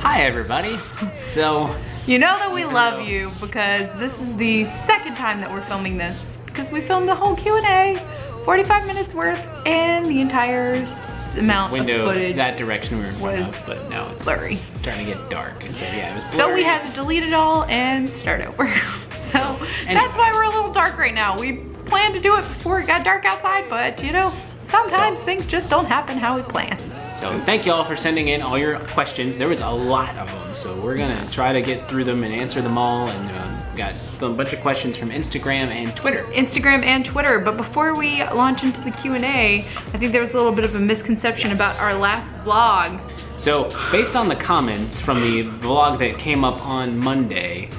Hi everybody. So, you know that we love you because this is the second time that we're filming this because we filmed the whole Q&A, 45 minutes worth, and the entire amount of footage that direction we were in front was of, but now it's blurry. starting to get dark. So yeah, it was blurry. So we had to delete it all and start over. So that's why we're a little dark right now. We planned to do it before it got dark outside, but you know, sometimes things just don't happen how we plan. So thank you all for sending in all your questions. There was a lot of them, so we're gonna try to get through them and answer them all. And got a bunch of questions from Instagram and Twitter. But before we launch into the Q&A, I think there was a little bit of a misconception about our last vlog. So based on the comments from the vlog that came up on Monday,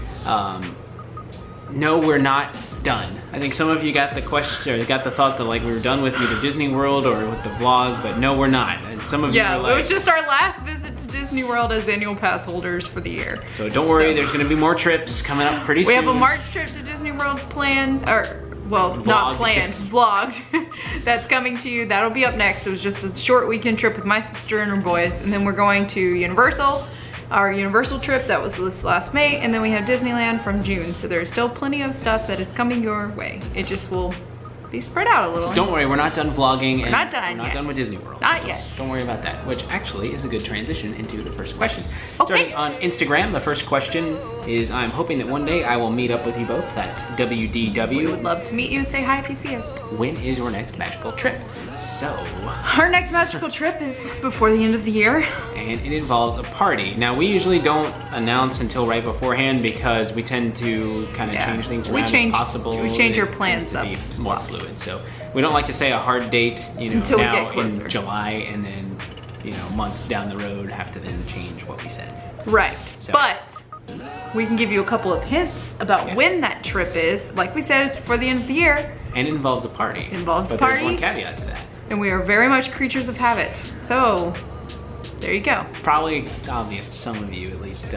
no, we're not done. I think some of you got the question, or got the thought that like we were done with either Disney World or with the vlog, but no, we're not. And some of you were like, it was just our last visit to Disney World as annual pass holders for the year. So don't worry, there's gonna be more trips coming up pretty soon. We have a March trip to Disney World planned, or well, not planned, vlogged. That's coming to you. That'll be up next. It was just a short weekend trip with my sister and her boys, and then we're going to Universal. Our Universal trip, that was this last May, and then we have Disneyland from June. So there's still plenty of stuff that is coming your way. It just will be spread out a little. So don't worry, we're not done vlogging. We're not done yet. We're not done with Disney World. Not yet. Don't worry about that, which actually is a good transition into the first question. Okay. Starting on Instagram, the first question is, I'm hoping that one day I will meet up with you both at WDW. We would love to meet you and say hi if you see us. When is your next magical trip? So, our next magical trip is before the end of the year. And it involves a party. Now we usually don't announce until right beforehand because we tend to kind of change things around if possible. We change our plans to be more fluid. So we don't like to say a hard date, you know, until now in July, and then, you know, months down the road have to then change what we said. Right, so. But we can give you a couple of hints about when that trip is. Like we said, it's before the end of the year. And it involves a party. It involves a party. But there's one caveat to that. And we are very much creatures of habit. So, there you go. Probably obvious to some of you, at least.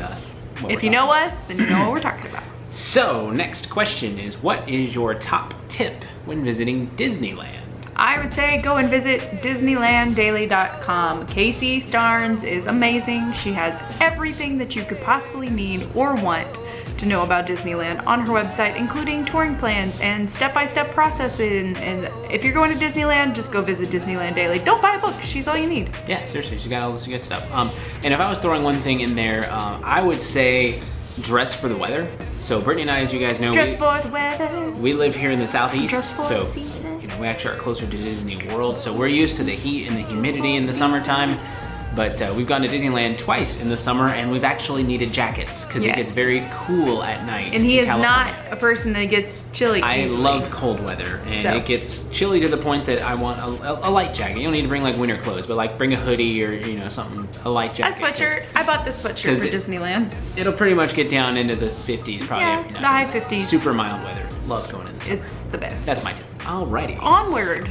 If you know us, then you know what we're talking about. So, next question is, what is your top tip when visiting Disneyland? I would say go and visit DisneylandDaily.com. Casey Starnes is amazing. She has everything that you could possibly need or want to know about Disneyland on her website, including touring plans and step-by-step processing. And if you're going to Disneyland, just go visit Disneyland Daily. Don't buy a book, she's all you need. Yeah, seriously, she's got all this good stuff. And if I was throwing one thing in there, I would say dress for the weather. So Brittany and I, as you guys know, we live here in the Southeast, so you know, we actually are closer to Disney World, so we're used to the heat and the humidity in the summertime. But we've gone to Disneyland twice in the summer, and we've actually needed jackets because it gets very cool at night. And he is not a person that gets chilly. I love cold weather, and it gets chilly to the point that I want a light jacket. You don't need to bring like winter clothes, but like bring a hoodie or, you know, something, a light jacket. A sweatshirt. I bought this sweatshirt for Disneyland. It'll pretty much get down into the 50s probably. Yeah, the high 50s. Super mild weather. Love going in the summer. It's the best. That's my tip. Alrighty. Onward.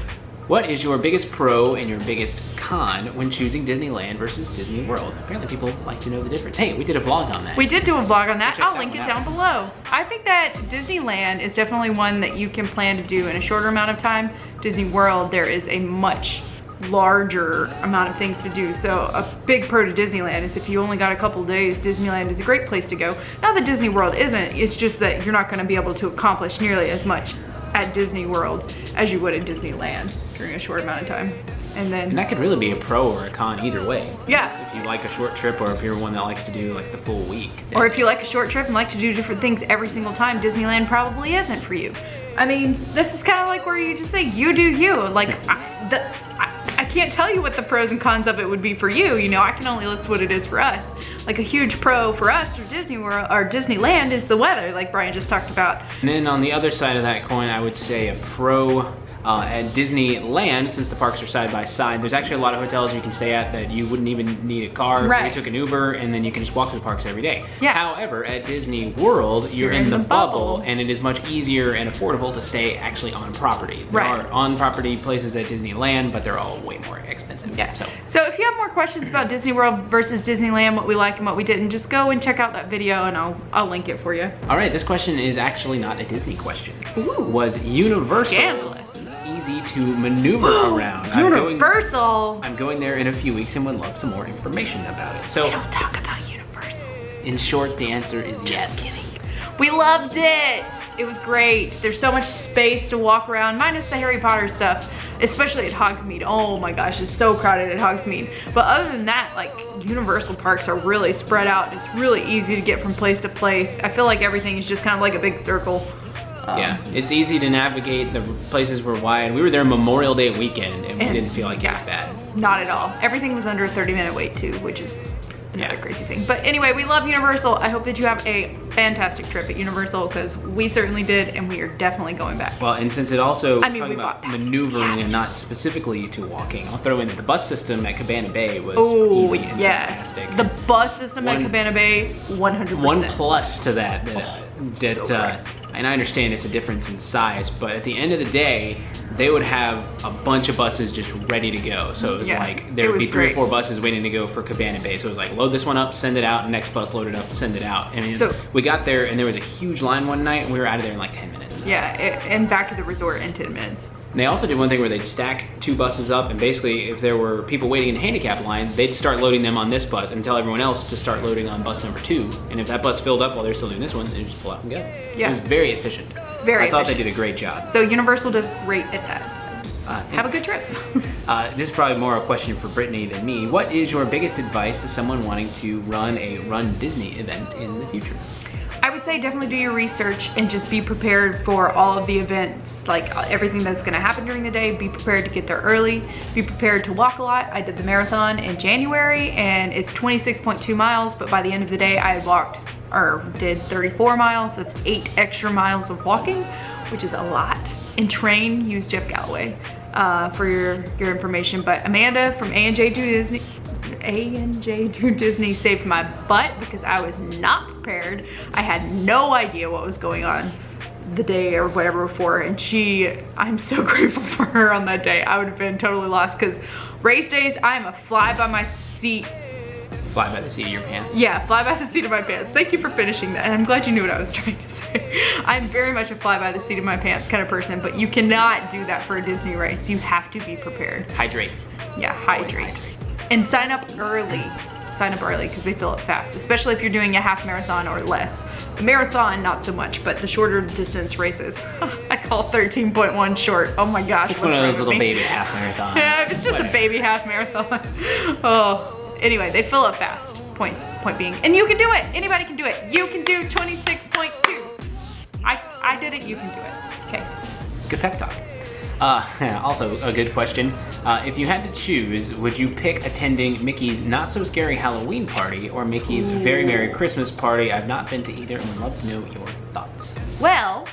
What is your biggest pro and your biggest con when choosing Disneyland versus Disney World? Apparently people like to know the difference. Hey, we did a vlog on that. We did do a vlog on that. I'll link it down below. I think that Disneyland is definitely one that you can plan to do in a shorter amount of time. Disney World, there is a much larger amount of things to do. So a big pro to Disneyland is if you only got a couple days, Disneyland is a great place to go. Not that Disney World isn't, it's just that you're not gonna be able to accomplish nearly as much at Disney World as you would at Disneyland during a short amount of time. And that could really be a pro or a con either way. Yeah. If you like a short trip, or if you're one that likes to do like the full week. Or if you like a short trip and like to do different things every single time, Disneyland probably isn't for you. I mean, this is kind of like where you just say, you do you. Like, I can't tell you what the pros and cons of it would be for you. You know, I can only list what it is for us. Like a huge pro for us for Disney World or Disneyland is the weather, like Brian just talked about. And then on the other side of that coin, I would say a pro at Disneyland, since the parks are side by side, there's actually a lot of hotels you can stay at that you wouldn't even need a car. Right. You took an Uber and then you can just walk to the parks every day. Yeah. However, at Disney World, you're in the bubble, and it is much easier and affordable to stay actually on property. There are on-property places at Disneyland, but they're all way more expensive. Yeah. So if you have more questions about Disney World versus Disneyland, what we like and what we didn't, just go and check out that video and I'll link it for you. All right, this question is actually not a Disney question. Ooh. Was Universal scandalous. Easy to maneuver around? Universal. I'm going there in a few weeks and would love some more information about it. So we don't talk about Universal. In short, the answer is yes. We loved it. It was great. There's so much space to walk around, minus the Harry Potter stuff, especially at Hogsmeade. Oh my gosh, it's so crowded at Hogsmeade. But other than that, like, Universal parks are really spread out. It's really easy to get from place to place. I feel like everything is just kind of like a big circle. Yeah, it's easy to navigate. The places were wide. We were there Memorial Day weekend, and we didn't feel like it was bad. Not at all. Everything was under a 30-minute wait too, which is another crazy thing. But anyway, we love Universal. I hope that you have a fantastic trip at Universal, because we certainly did, and we are definitely going back. Well, and since it also talking about maneuvering and not specifically to walking, I'll throw in that the bus system at Cabana Bay was easy and fantastic. The bus system at Cabana Bay, 100%. One plus to that, and I understand it's a difference in size, but at the end of the day, they would have a bunch of buses just ready to go. So it was like, there would be 3 or 4 buses waiting to go for Cabana Bay. So it was like, load this one up, send it out, next bus load it up, send it out. And we got there and there was a huge line one night, and we were out of there in like 10 minutes. Yeah, and back to the resort in 10 minutes. And they also did one thing where they'd stack 2 buses up, and basically if there were people waiting in the handicap line, they'd start loading them on this bus and tell everyone else to start loading on bus number 2. And if that bus filled up while they're still doing this one, they'd just pull out and go. Yeah. It was very efficient. I thought they did a great job. So Universal does great at that. Have a good trip. This is probably more a question for Brittany than me. What is your biggest advice to someone wanting to run a Run Disney event in the future? I would say definitely do your research and just be prepared for all of the events, like everything that's gonna happen during the day. Be prepared to get there early. Be prepared to walk a lot. I did the marathon in January, and it's 26.2 miles, but by the end of the day, I had walked, or did 34 miles. That's 8 extra miles of walking, which is a lot. And train, use Jeff Galloway for your information. But Amanda from A&J Do Disney saved my butt, because I was not prepared. I had no idea what was going on the day or whatever before, and I'm so grateful for her on that day. I would have been totally lost, because race days, I'm a fly by my seat. Fly by the seat of your pants? Yeah, fly by the seat of my pants. Thank you for finishing that, and I'm glad you knew what I was trying to say. I'm very much a fly by the seat of my pants kind of person, but you cannot do that for a Disney race. You have to be prepared. Hydrate. Yeah, hydrate. And sign up early. Sign up early, because they fill up fast, especially if you're doing a half marathon or less. The marathon, not so much, but the shorter distance races. I call 13.1 short. Oh my gosh. It's one of those little baby half marathons. Yeah, it's just a baby half marathon. Oh, anyway, they fill up fast. Point being. And you can do it. Anybody can do it. You can do 26.2. I did it, you can do it. Okay. Good pep talk. Also a good question. If you had to choose, would you pick attending Mickey's Not So Scary Halloween Party or Mickey's Very Merry Christmas Party? I've not been to either and would love to know your thoughts. Well,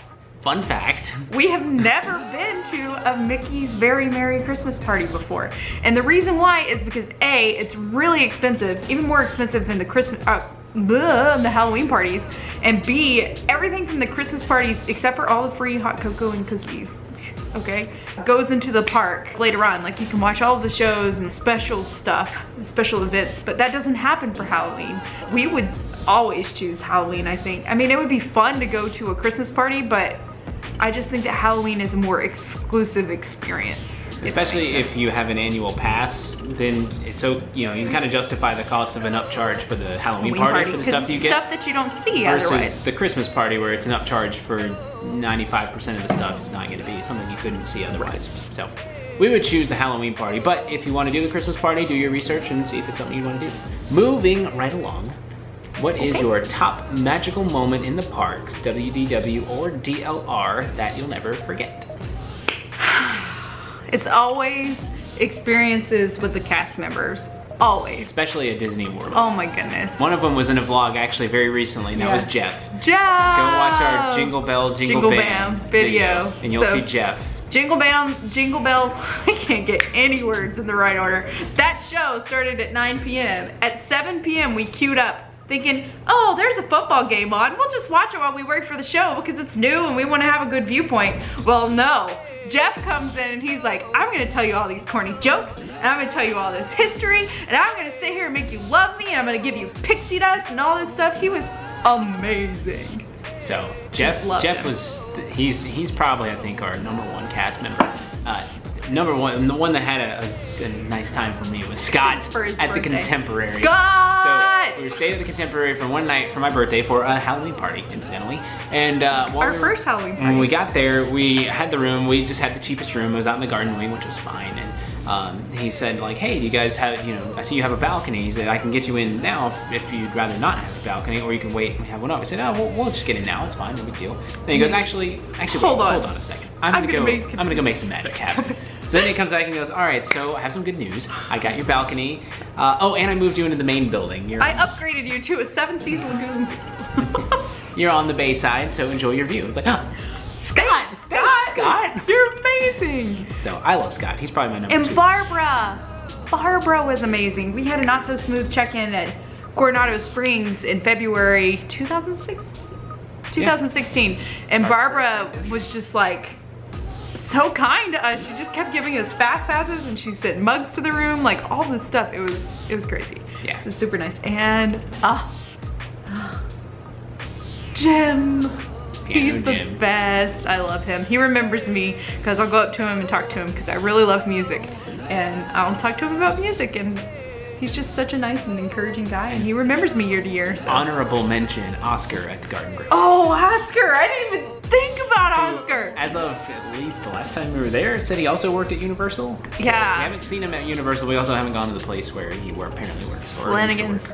fun fact, we have never been to a Mickey's Very Merry Christmas Party before. And the reason why is because A, it's really expensive, even more expensive than the the Halloween parties. And B, everything from the Christmas parties, except for all the free hot cocoa and cookies, okay, goes into the park later on. Like, you can watch all of the shows and special stuff, special events, but that doesn't happen for Halloween. We would always choose Halloween, I think. I mean, it would be fun to go to a Christmas party, but I just think that Halloween is a more exclusive experience. Especially if you have an annual pass, then it's so, you know, you can kind of justify the cost of an upcharge for the Halloween party for the stuff you get. Stuff that you don't see versus otherwise. The Christmas party, where it's an upcharge for 95% of the stuff is not going to be something you couldn't see otherwise. Right. So we would choose the Halloween party, but if you want to do the Christmas party, do your research and see if it's something you want to do. Moving right along. What is your top magical moment in the parks, WDW or DLR, that you'll never forget? It's always experiences with the cast members. Always. Especially at Disney World. Oh my goodness. One of them was in a vlog actually very recently, and that was Jeff. Jeff! Go watch our Jingle Bell, Jingle Bam video. And you'll see Jeff. Jingle Bell, I can't get any words in the right order. That show started at 9 p.m. At 7 p.m. we queued up thinking, oh, there's a football game on. We'll just watch it while we wait for the show because it's new and we want to have a good viewpoint. Well, no. Jeff comes in and he's like, I'm gonna tell you all these corny jokes, and I'm gonna tell you all this history, and I'm gonna sit here and make you love me, and I'm gonna give you pixie dust and all this stuff. He was amazing. So Jeff was, he's probably, I think, our #1 cast member. number one, the one that had a nice time for me was Scott at the Contemporary. Scott! So we stayed at the Contemporary for one night for my birthday for a Halloween party, incidentally. And our first Halloween party. When we got there, we had the room. We just had the cheapest room. It was out in the garden wing, which was fine. And he said, like, hey, do you guys have, you know, I see you have a balcony. He said, I can get you in now if you'd rather not have a balcony, or you can wait and have one up. We said, oh, we'll just get in now. It's fine, no big deal. Then he goes, actually, hold on a second. I'm gonna go make some magic happen. So then he comes back and goes, all right, so I have some good news. I got your balcony. Oh, and I moved you into the main building. I upgraded you to a 7-seat lagoon. You're on the bay side, so enjoy your view. It's like, oh, Scott, you're amazing. So I love Scott. He's probably my number 2. And Barbara was amazing. We had a not so smooth check-in at Coronado Springs in February 2016. And Barbara was just like so kind to us. She just kept giving us fast passes, and she sent mugs to the room, like all this stuff. It was crazy. Yeah. It was super nice. And Jim. He's the best. I love him. He remembers me because I'll go up to him and talk to him because I really love music. And I'll talk to him about music, and he's just such a nice and encouraging guy, and he remembers me year to year. So. Honorable mention, Oscar at the Garden Grill. Oh, Oscar! I didn't even think about Oscar. As of at least the last time we were there, said he also worked at Universal. Yeah. We haven't seen him at Universal. We also haven't gone to the place where he apparently works. Flanagan's.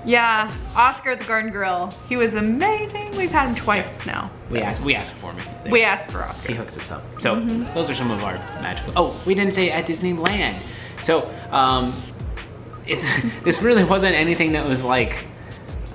Yeah, Oscar at the Garden Grill. He was amazing. We've had him twice now. We asked for him. We asked for Oscar. He hooks us up. So those are some of our magical. Oh, we didn't say at Disneyland. So this really wasn't anything that was like,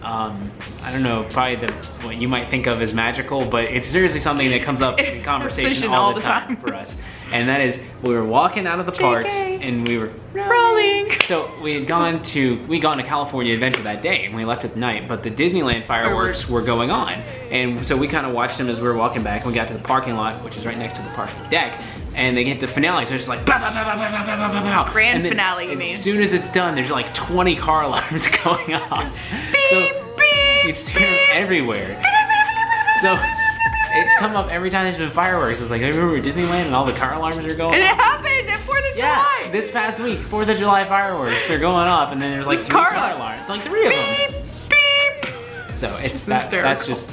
I don't know, probably what you might think of as magical, but it's seriously something that comes up in conversation all the time for us. And that is, we were walking out of the parks and we were rolling. So we had gone to California Adventure that day, and we left at night, but the Disneyland fireworks were going on. And so we kind of watched them as we were walking back, and we got to the parking lot, which is right next to the parking deck. And they get the finale, so it's just like bow, bow, bow, bow, bow, bow, bow, bow. Grand finale, you mean? As soon as it's done, there's like 20 car alarms going off. Beep, beep, you just hear them everywhere. So it's come up every time there's been fireworks. It's like, I remember Disneyland and all the car alarms are going off. And it happened at 4th of July. Yeah, this past week, 4th of July fireworks, they're going off, and then there's like 3 car alarms, like 3 of them. Beep. So it's that's just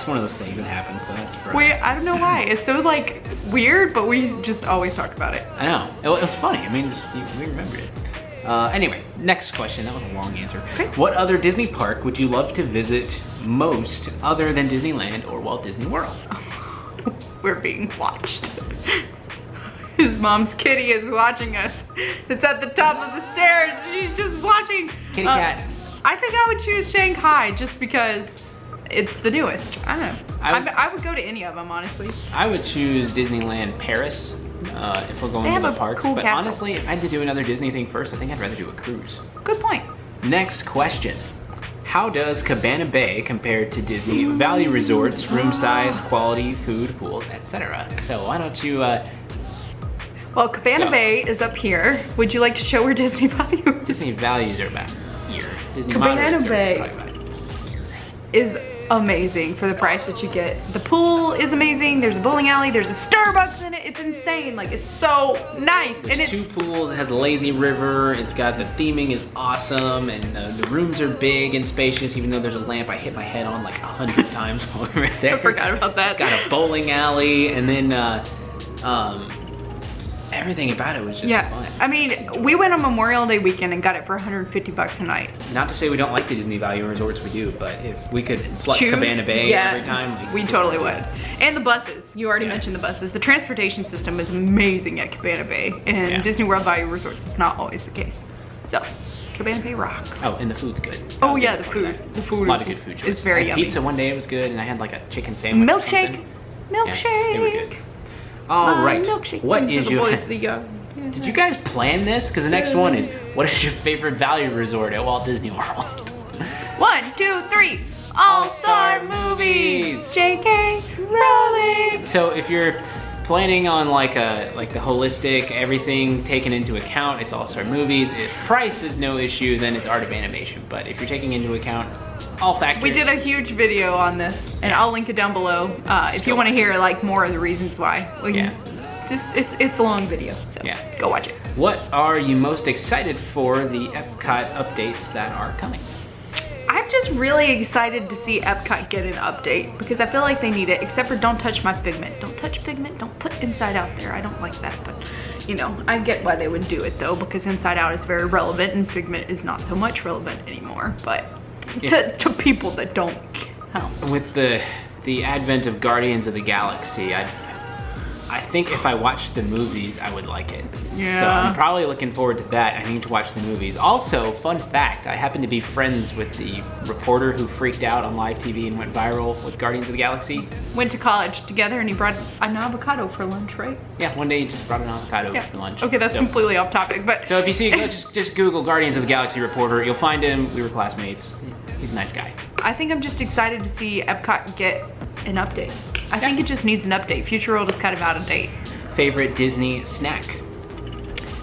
one of those things that happen. So that's for I don't know why. It's so like weird, but we just always talk about it. I know. It was funny. I mean, we remembered it. Anyway, next question. That was a long answer. Okay. What other Disney park would you love to visit most other than Disneyland or Walt Disney World? We're being watched. His mom's kitty is watching us. It's at the top of the stairs. She's just watching. Kitty cat. I think I would choose Shanghai just because it's the newest. I don't know. I would go to any of them, honestly. I would choose Disneyland Paris if we're going to the parks. Cool but castle. Honestly, if I had to do another Disney thing first, I think I'd rather do a cruise. Good point. Next question. How does Cabana Bay compare to Disney Value Resorts, room size, quality, food, pools, etc.? So why don't you well, Cabana Bay is up here. Would you like to show where Disney Value is? Disney Values are about here. Disney Cabana Bay about is amazing for the price that you get. The pool is amazing. There's a bowling alley. There's a Starbucks in it. It's insane. Like, it's so nice. There's 2 pools. It has a lazy river. It's got the theming is awesome, and the rooms are big and spacious. Even though there's a lamp I hit my head on like 100 times while we were there. I forgot about that. It's got a bowling alley, and then everything about it was just fun. I mean, we went on Memorial Day weekend and got it for 150 bucks a night. Not to say we don't like the Disney Value Resorts, we do, but if we could pluck Cabana Bay every time, we totally would. And the buses, you already mentioned the buses. The transportation system is amazing at Cabana Bay, and Disney World Value Resorts is not always the case. So, Cabana Bay rocks. Oh, and the food's good. Oh yeah, the food. The food a lot of good food choices. It's very yummy. Pizza one day, it was good, and I had like a chicken sandwich. Milkshake. Yeah, they were good. All right. What is your... Did you guys plan this? Because the next one is, what is your favorite value resort at Walt Disney World? 1, 2, 3. All-Star Movies. JK Rowling. So if you're planning on like the holistic, everything taken into account, it's All-Star Movies. If price is no issue, then it's Art of Animation. But if you're taking into account all factors. We did a huge video on this, and I'll link it down below if you want to hear like more of the reasons why. it's a long video, so yeah, go watch it. What are you most excited for the Epcot updates that are coming? I'm just really excited to see Epcot get an update because I feel like they need it, except for don't touch my Figment. Don't touch Figment, don't put Inside Out there. I don't like that, but you know, I get why they would do it though, because Inside Out is very relevant and Figment is not so much relevant anymore, but to people that don't count. With the advent of Guardians of the Galaxy, I think if I watched the movies, I would like it. Yeah. So I'm probably looking forward to that. I need to watch the movies. Also, fun fact, I happen to be friends with the reporter who freaked out on live TV and went viral with Guardians of the Galaxy. Went to college together and he brought an avocado for lunch, right? Yeah, one day he just brought an avocado for lunch. Okay, that's completely off topic, but. So if you see, just Google Guardians of the Galaxy reporter, you'll find him. We were classmates. He's a nice guy. I think I'm just excited to see Epcot get an update. I think it just needs an update. Future World is kind of out of date. Favorite Disney snack?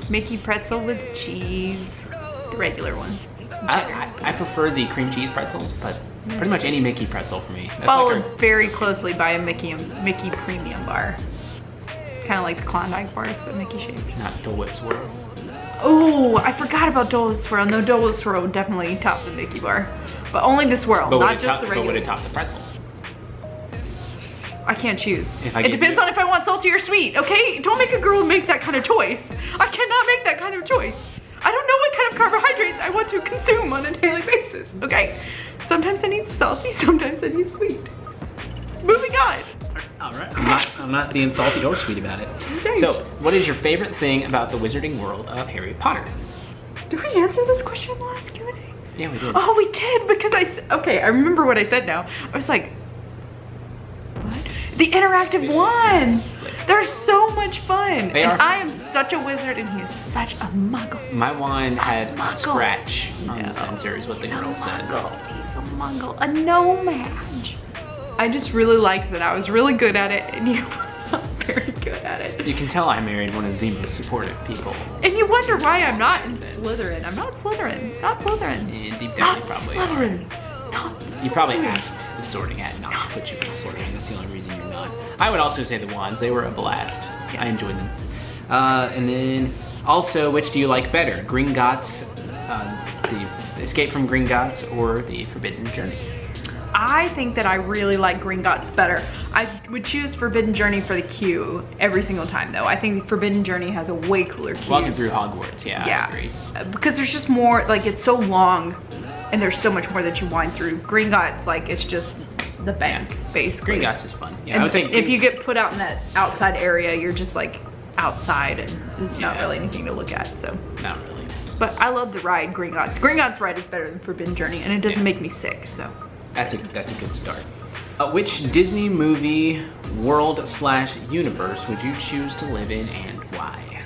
Mickey pretzel with cheese. The regular one. I prefer the cream cheese pretzels, but pretty much any Mickey pretzel for me. That's followed like very closely by a Mickey premium bar. Kind of like the Klondike bars, but Mickey shaped. Not Dole Whip Swirl. Oh, I forgot about Dole Whip Swirl. No, Dole Whip Swirl would definitely top the Mickey bar. But only the swirl, not just the regular. But would it top the pretzel? I can't choose. It depends on if I want salty or sweet, okay? Don't make a girl make that kind of choice. I cannot make that kind of choice. I don't know what kind of carbohydrates I want to consume on a daily basis, okay? Sometimes I need salty, sometimes I need sweet. Moving on. All right, I'm not being salty or sweet about it. Okay. So, what is your favorite thing about the Wizarding World of Harry Potter? Did we answer this question in the last Q&A? Yeah, we did. Oh, we did, because okay, I remember what I said now. I was like, what? The interactive wands. They're so much fun. And I am such a wizard and he is such a muggle. My wand had a scratch on the sensor is what the girl said. He's a muggle, a nomad. I just really liked that I was really good at it and you were not very good at it. You can tell I married one of the most supportive people. And you wonder why I'm not in Slytherin. I'm not Slytherin. Not Slytherin. And deep down you probably Slytherin. are. You probably asked the sorting hat not to put you in Slytherin. That's the only reason you're not. I would also say the wands. They were a blast. Yeah. I enjoyed them. And then also, which do you like better? Gringotts, the Escape from Gringotts, or the Forbidden Journey? I think that I really like Gringotts better. I would choose Forbidden Journey for the queue every single time though. I think Forbidden Journey has a way cooler queue. Walking through Hogwarts, yeah. I agree. Because there's just more, like it's so long and there's so much more that you wind through. Gringotts, like it's just the bank, basically. Gringotts is fun. Yeah, and I would say if you get put out in that outside area, you're just like outside and it's not really anything to look at, so. Not really. But I love the ride, Gringotts. Gringotts ride is better than Forbidden Journey and it doesn't make me sick, so. That's a good start. Which Disney movie, world / universe would you choose to live in and why?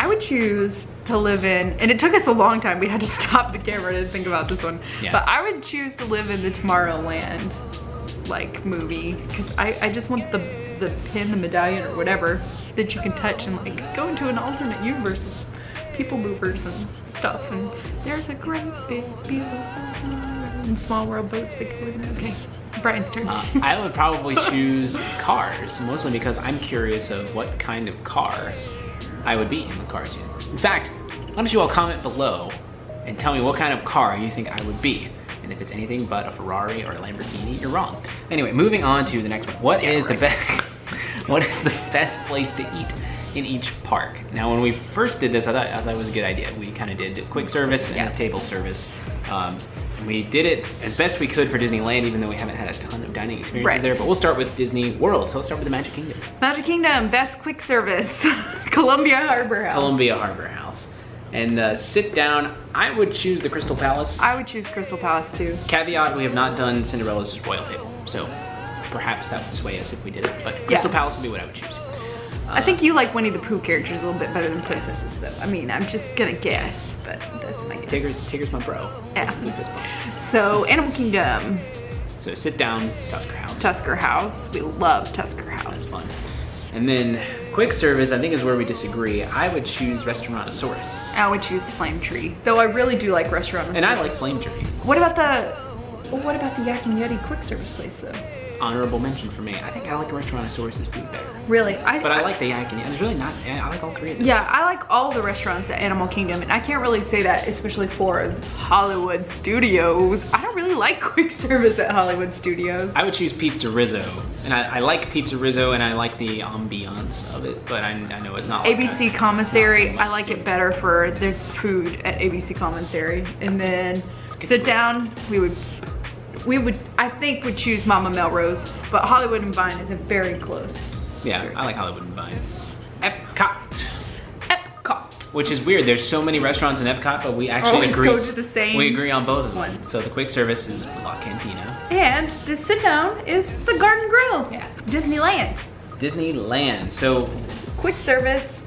I would choose to live in, and it took us a long time, we had to stop the camera to think about this one, but I would choose to live in the Tomorrowland like movie, because I just want the pin, the medallion or whatever that you can touch and like go into an alternate universe of people movers and stuff, and there's a great big beautiful and small world boats that go in. Okay, Brian's turn. I would probably choose cars, mostly because I'm curious of what kind of car I would be in the Cars universe. In fact, why don't you all comment below and tell me what kind of car you think I would be. And if it's anything but a Ferrari or a Lamborghini, you're wrong. Anyway, moving on to the next one. What is the best place to eat in each park? Now, when we first did this, I thought it was a good idea. We kind of did the quick service and the table service. We did it as best we could for Disneyland, even though we haven't had a ton of dining experiences there, but we'll start with Disney World. So let's start with the Magic Kingdom. Magic Kingdom, best quick service, Columbia Harbor House. Columbia Harbor House. And sit down, I would choose the Crystal Palace. I would choose Crystal Palace too. Caveat, we have not done Cinderella's Royal Table, so perhaps that would sway us if we did it, but Crystal Palace would be what I would choose. I think you like Winnie the Pooh characters a little bit better than princesses though. I mean, I'm just gonna guess, but that's my guess. Tigger's my bro. Yeah. So, Animal Kingdom. So sit down, Tusker House. Tusker House. We love Tusker House. That's fun. And then quick service, I think is where we disagree. I would choose Restaurantosaurus. I would choose Flame Tree. Though I really do like Restaurantosaurus. And I like Flame Tree. What about the Yak and Yeti quick service place though? honorable mention for me. I think I like Restaurantosaurus' food better. Really? But I like the Yak and there's really not, I like all three of them. Yeah, I like all the restaurants at Animal Kingdom, and I can't really say that, especially for Hollywood Studios. I don't really like quick service at Hollywood Studios. I would choose Pizza Rizzo, and I like Pizza Rizzo, and I like the ambiance of it, but I know it's not like ABC Commissary, I like it better for their food at ABC Commissary. And then sit down, we would, I think, would choose Mama Melrose, but Hollywood and Vine is very close. Yeah, I like Hollywood and Vine. Epcot. Which is weird, there's so many restaurants in Epcot, but we actually agree. Go to the same we agree on both of them. ones. So the quick service is La Cantina. And the sit down is the Garden Grill. Yeah. Disneyland. Disneyland, so. Quick service.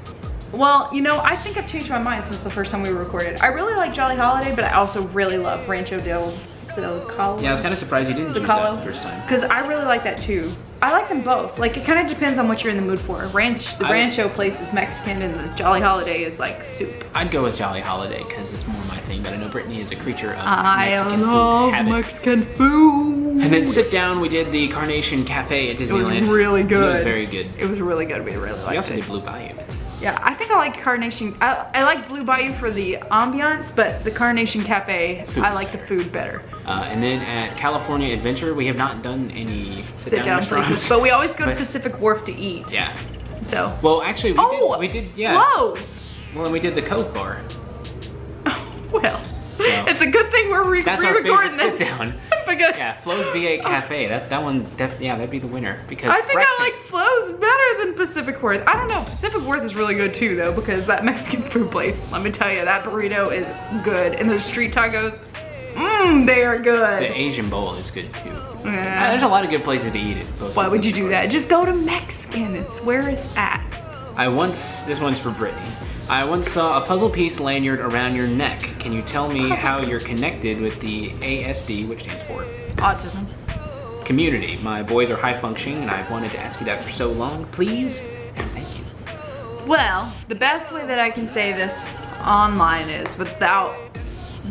Well, you know, I think I've changed my mind since the first time we recorded. I really like Jolly Holiday, but I also really love Rancho del Calo. Yeah, I was kind of surprised you didn't choose that the first time. Because I really like that too. I like them both. Like, it kind of depends on what you're in the mood for. The Rancho place is Mexican, and the Jolly Holiday is like soup. I'd go with Jolly Holiday because it's more my thing, but I know Brittany is a creature of Mexican food. Mexican food. And then sit down, we did the Carnation Cafe at Disneyland. It was really good. It was very good. It was really good. We really liked it. We also did Blue Bayou. Yeah, I think I like Carnation. I like Blue Bayou for the ambiance, but the Carnation Cafe, I like the food better. And then at California Adventure, we have not done any sit-down places, but we always go to Pacific Wharf to eat. Yeah. So. Well, actually, we did, yeah. Flows. Well, and we did the Cove Bar. Well, it's a good thing we're re-recording this. Sit-down. Yeah, Flo's VA Cafe. That one, yeah, that'd be the winner because I think I like Flo's better than Pacific Wharf. I don't know. Pacific Wharf is really good too, though, because that Mexican food place. Let me tell you, that burrito is good, and those street tacos, they are good. The Asian bowl is good too. Yeah. There's a lot of good places to eat it. Why would you do that? Just go to Mexican. It's where it's at. This one's for Brittany. I once saw a puzzle piece lanyard around your neck. Can you tell me how you're connected with the ASD, which stands for? Autism. Community. My boys are high functioning and I've wanted to ask you that for so long. Please and thank you. Well, the best way that I can say this online is, without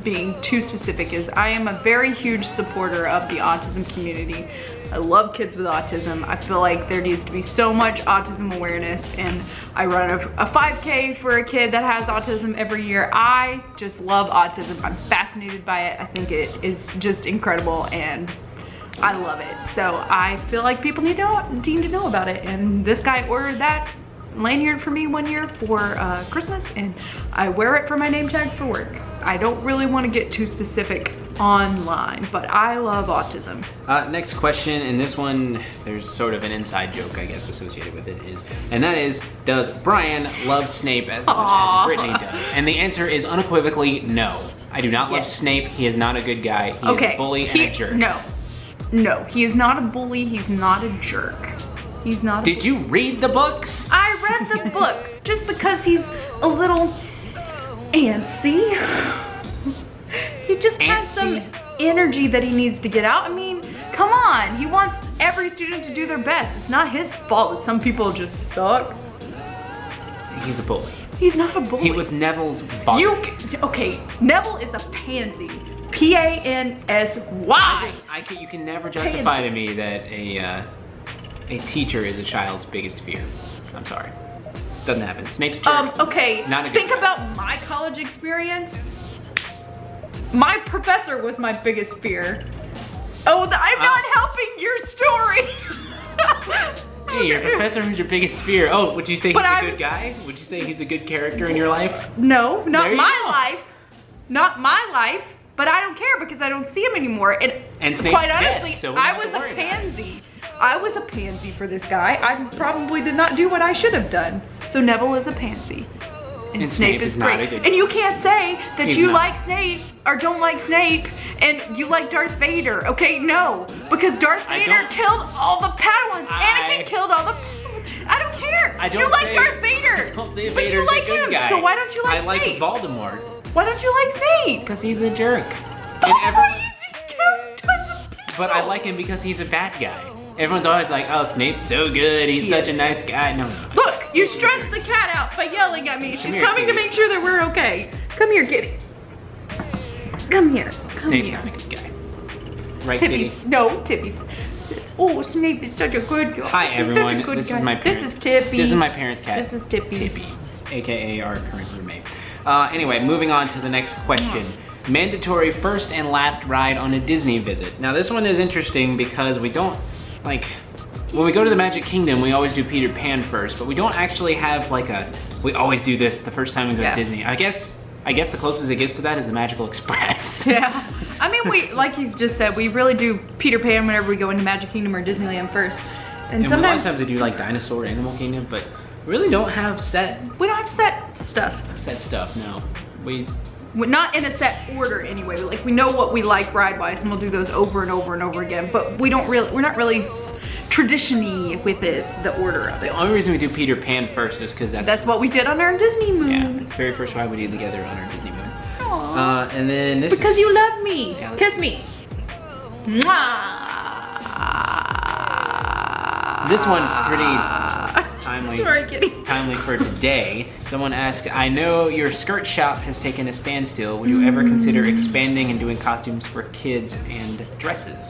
being too specific, is I am a very huge supporter of the autism community. I love kids with autism. I feel like there needs to be so much autism awareness, and I run a 5K for a kid that has autism every year. I just love autism. I'm fascinated by it. I think it is just incredible, and I love it. So I feel like people need to know about it, and this guy ordered that lanyard for me one year for Christmas, and I wear it for my name tag for work. I don't really want to get too specific online, but I love autism. Next question, and this one, there's sort of an inside joke, I guess, associated with it, and that is, does Brian love Snape as much as Brittany does? And the answer is unequivocally no. I do not love Snape. He is not a good guy. He is a bully and a jerk. No, he is not a bully. He's not a jerk. He's not a Did you read the books? I read the books. Just because he's a little antsy. He just has some energy that he needs to get out. I mean, come on. He wants every student to do their best. It's not his fault that some people just suck. He's a bully. He's not a bully. He was Neville's boss. Okay, Neville is a pansy. P-A-N-S-Y. You can never justify to me that a teacher is a child's biggest fear. I'm sorry. Doesn't happen. Snape's jerk. Okay, think about my college experience. My professor was my biggest fear. Oh, I'm not helping your story. Hey, your professor was your biggest fear. Oh, would you say he's a good guy? Would you say he's a good character in your life? No, not my life. Not my life. But I don't care because I don't see him anymore. And Snape's quite honestly, dead, so I was a pansy. I was a pansy for this guy. I probably did not do what I should have done. So Neville is a pansy. And Snape is great. And you can't say that you like Snape or don't like Snape and you like Darth Vader, okay? No, because Darth Vader killed all the Padawans. Anakin killed all the I don't care. You like Darth Vader. Don't say but you like him. Guy. So why don't you like I like Snape? Voldemort. Why don't you like Snape? Because he's a jerk. But I like him because he's a bad guy. Everyone's always like, oh, Snape's so good. He's such a nice guy. No. Look, you stressed the cat out by yelling at me. She's coming to make sure that we're okay. Come here, kitty. Come here. Snape's not a good guy. Right, Tippy's. kitty? No, Tippy's. Oh, Snape is such a good guy. Hi everyone, this is my parents. This is Tippy. This is my parents' cat. This is Tippy. Tippy, aka our current roommate. Anyway, moving on to the next question. Mandatory first and last ride on a Disney visit. Now this one is interesting because we don't, like, when we go to the Magic Kingdom, we always do Peter Pan first, but we don't actually have like we always do this the first time we go to Disney. I guess the closest it gets to that is the Magical Express. Yeah. I mean, we, like he's just said, we really do Peter Pan whenever we go into Magic Kingdom or Disneyland first. And sometimes, a lot of times we do like Dinosaur or Animal Kingdom, but we really don't have we don't have set stuff. Set stuff, no. We're not in a set order anyway. Like, we know what we like ride-wise, and we'll do those over and over and over again. But we're not really tradition-y with the order of it. The only reason we do Peter Pan first is because that's what we did on our Disney moon. Yeah, the very first ride we did together on our Disney moon. Aww. And then this because you love me. Yeah, kiss me. Mwah. This one's pretty timely. Sorry, kitty. Timely for today. Someone asked, I know your skirt shop has taken a standstill. Would you ever consider expanding and doing costumes for kids and dresses?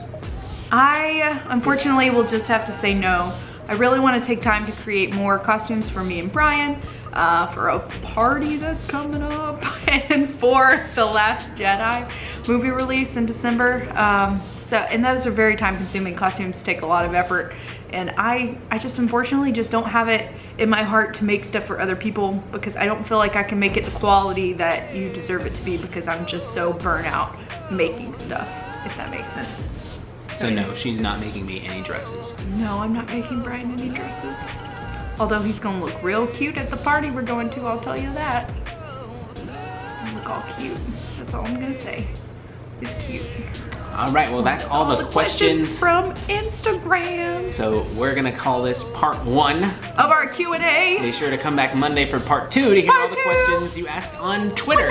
I, unfortunately, will just have to say no. I really want to take time to create more costumes for me and Brian, for a party that's coming up, and for the Last Jedi movie release in December. And those are very time consuming. Costumes take a lot of effort. And I just unfortunately just don't have it in my heart to make stuff for other people, because I don't feel like I can make it the quality that you deserve it to be, because I'm just so burnt out making stuff, if that makes sense. So no, she's not making me any dresses. No, I'm not making Brian any dresses. Although he's gonna look real cute at the party we're going to, I'll tell you that. He'll look all cute. That's all I'm gonna say. He's cute. All right, well that's all the questions from Instagram. So we're gonna call this part 1 of our Q&A. Be sure to come back Monday for part 2 to hear all the questions you asked on Twitter.